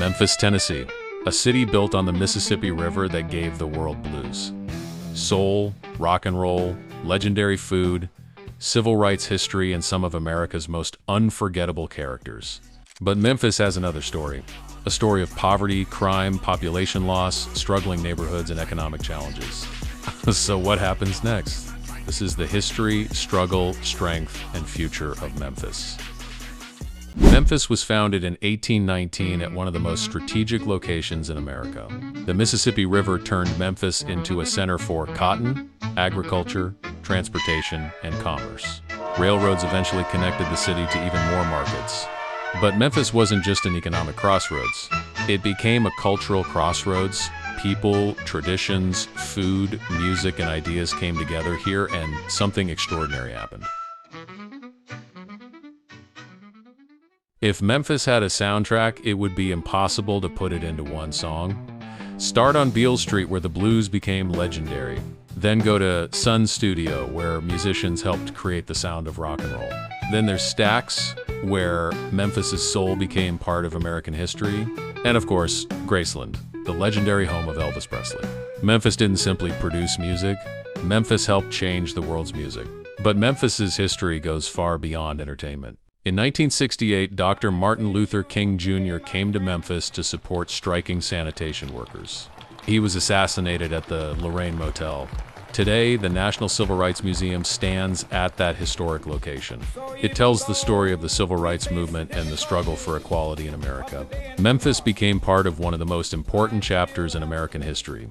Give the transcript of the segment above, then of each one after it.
Memphis, Tennessee, a city built on the Mississippi River that gave the world blues. Soul, rock and roll, legendary food, civil rights history, and some of America's most unforgettable characters. But Memphis has another story. A story of poverty, crime, population loss, struggling neighborhoods, and economic challenges. So what happens next? This is the history, struggle, strength, and future of Memphis. Memphis was founded in 1819 at one of the most strategic locations in America. The Mississippi River turned Memphis into a center for cotton, agriculture, transportation, and commerce. Railroads eventually connected the city to even more markets. But Memphis wasn't just an economic crossroads. It became a cultural crossroads. People, traditions, food, music, and ideas came together here, and something extraordinary happened. If Memphis had a soundtrack, it would be impossible to put it into one song. Start on Beale Street, where the blues became legendary. Then go to Sun Studio, where musicians helped create the sound of rock and roll. Then there's Stax, where Memphis's soul became part of American history. And of course, Graceland, the legendary home of Elvis Presley. Memphis didn't simply produce music. Memphis helped change the world's music. But Memphis's history goes far beyond entertainment. In 1968, Dr. Martin Luther King Jr. came to Memphis to support striking sanitation workers. He was assassinated at the Lorraine Motel. Today, the National Civil Rights Museum stands at that historic location. It tells the story of the civil rights movement and the struggle for equality in America. Memphis became part of one of the most important chapters in American history.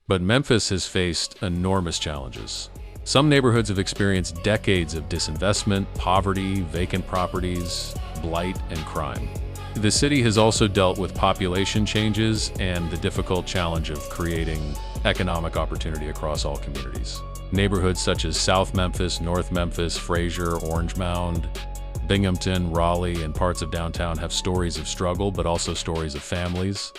But Memphis has faced enormous challenges. Some neighborhoods have experienced decades of disinvestment, poverty, vacant properties, blight, and crime. The city has also dealt with population changes and the difficult challenge of creating economic opportunity across all communities. Neighborhoods such as South Memphis, North Memphis, Frazier, Orange Mound, Binghamton, Raleigh, and parts of downtown have stories of struggle, but also stories of families,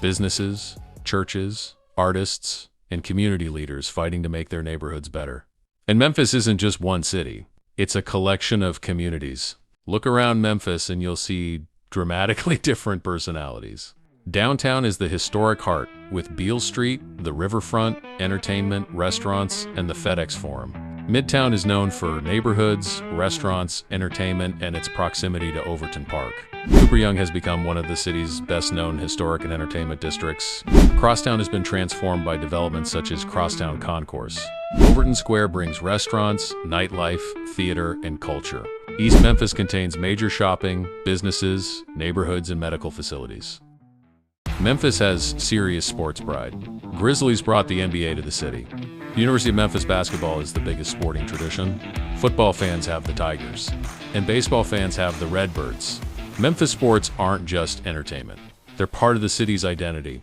businesses, churches, artists, and community leaders fighting to make their neighborhoods better. And Memphis isn't just one city. It's a collection of communities. Look around Memphis and you'll see dramatically different personalities. Downtown is the historic heart, with Beale Street, the riverfront, entertainment, restaurants, and the FedEx Forum. Midtown is known for neighborhoods, restaurants, entertainment, and its proximity to Overton Park. Cooper Young has become one of the city's best-known historic and entertainment districts. Crosstown has been transformed by developments such as Crosstown Concourse. Overton Square brings restaurants, nightlife, theater, and culture. East Memphis contains major shopping, businesses, neighborhoods, and medical facilities. Memphis has serious sports pride. Grizzlies brought the NBA to the city. The University of Memphis basketball is the biggest sporting tradition. Football fans have the Tigers, and baseball fans have the Redbirds. Memphis sports aren't just entertainment. They're part of the city's identity.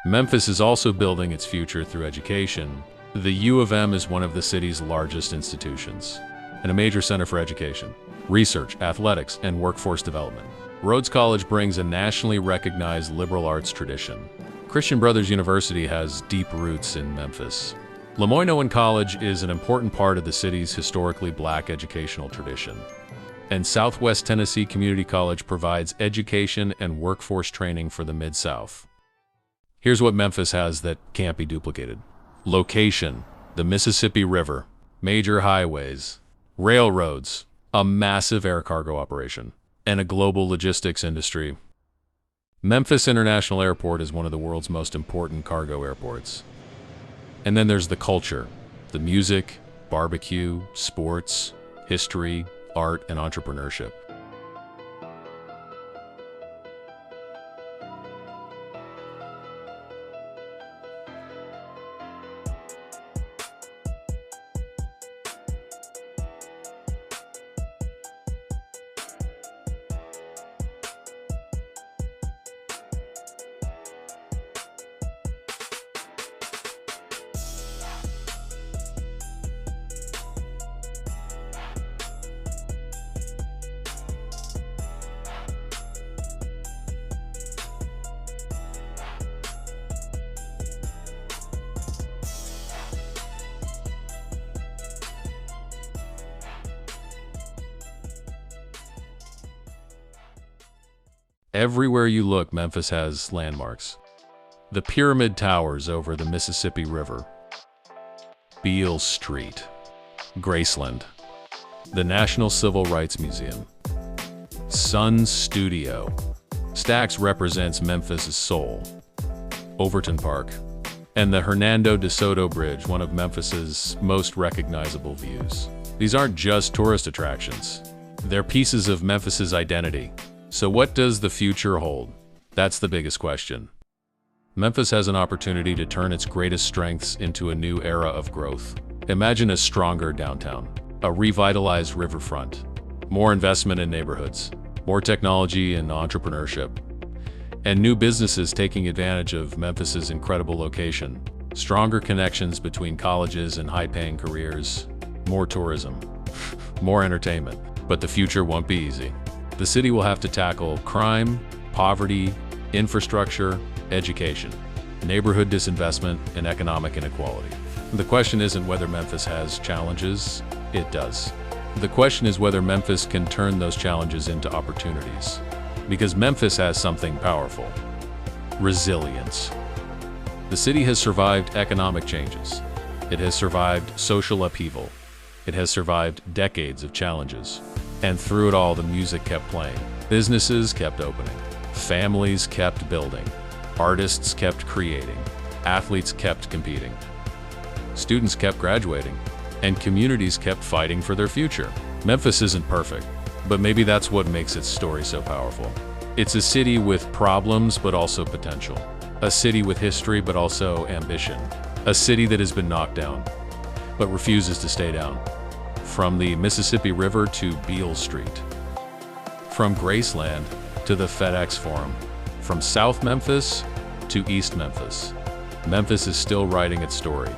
Memphis is also building its future through education. The U of M is one of the city's largest institutions, and a major center for education, research, athletics, and workforce development. Rhodes College brings a nationally recognized liberal arts tradition. Christian Brothers University has deep roots in Memphis. Lemoyne College is an important part of the city's historically black educational tradition. And Southwest Tennessee Community College provides education and workforce training for the Mid-South. Here's what Memphis has that can't be duplicated. Location: the Mississippi River, major highways, railroads, a massive air cargo operation, and a global logistics industry. Memphis International Airport is one of the world's most important cargo airports. And then there's the culture, the music, barbecue, sports, history, art, and entrepreneurship. Everywhere you look, Memphis has landmarks. The Pyramid Towers over the Mississippi River, Beale Street, Graceland, the National Civil Rights Museum, Sun Studio. Stax represents Memphis' soul, Overton Park, and the Hernando de Soto Bridge, one of Memphis's most recognizable views. These aren't just tourist attractions. They're pieces of Memphis's identity. So what does the future hold? That's the biggest question. Memphis has an opportunity to turn its greatest strengths into a new era of growth. Imagine a stronger downtown, a revitalized riverfront, more investment in neighborhoods, more technology and entrepreneurship, and new businesses taking advantage of Memphis's incredible location, stronger connections between colleges and high-paying careers, more tourism, more entertainment. But the future won't be easy. The city will have to tackle crime, poverty, infrastructure, education, neighborhood disinvestment, and economic inequality. The question isn't whether Memphis has challenges, it does. The question is whether Memphis can turn those challenges into opportunities. Because Memphis has something powerful: resilience. The city has survived economic changes. It has survived social upheaval. It has survived decades of challenges. And through it all, the music kept playing. Businesses kept opening. Families kept building. Artists kept creating. Athletes kept competing. Students kept graduating. And communities kept fighting for their future. Memphis isn't perfect, but maybe that's what makes its story so powerful. It's a city with problems, but also potential. A city with history, but also ambition. A city that has been knocked down, but refuses to stay down. From the Mississippi River to Beale Street. From Graceland to the FedEx Forum. From South Memphis to East Memphis. Memphis is still writing its story.